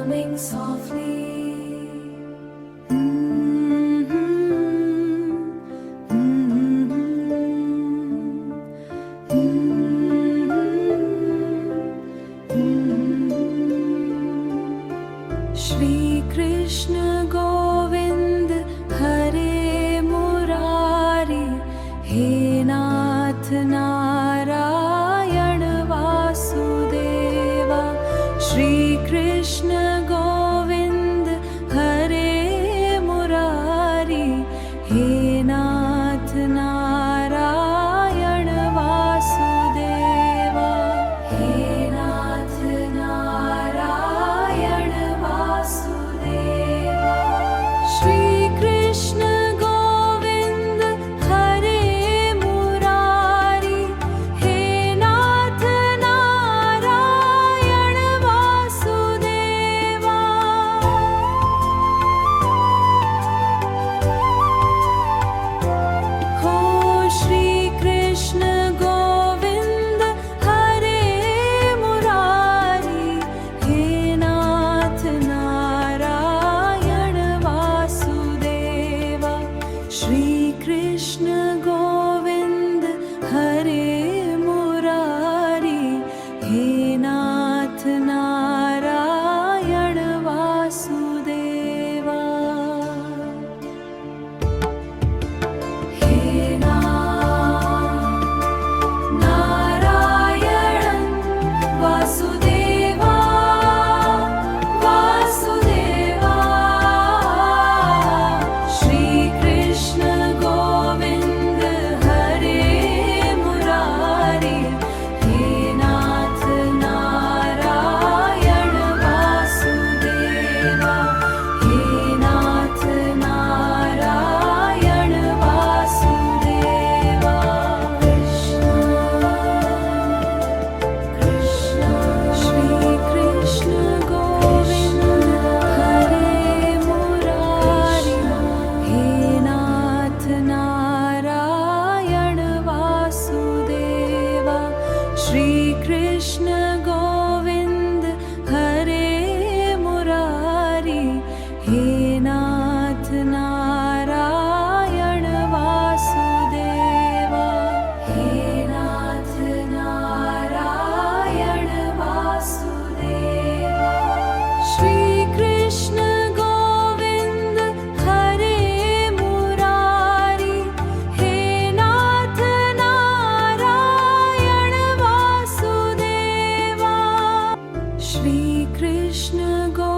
humming softly. Shri Krishna Govind Hare Murari, He Nath Narayan Vasudeva. Shri Krishna Govind Hare Murari, He Nath Narayan Vasudeva. He Nath Narayan Vasudeva. Shri Krishna Govind Hare Murari, He Nath Narayan Vasudeva. Ho Shri Krishna Govind Hare Murari, He Nath Narayan Vasudeva. Shri Krishna Govind Hare Murari, He Nath Narayan Vasudeva. He Narayan Vasudeva, Vasudeva. Shri Krishna Govind Hare Murari, He Nath Narayan Vasudeva. He Nath Narayan Vasudeva. Krishna, Shri Krishna Govind Hare Murari, He Nath Narayan Vasudeva. Shri Krishna Govind Hare Murari, He Nath Narayan Vasudeva. He Nath Narayan Vasudeva. Shri Krishna Govind Hare Murari, He Nath Narayan Vasudeva. Shri Krishna Govind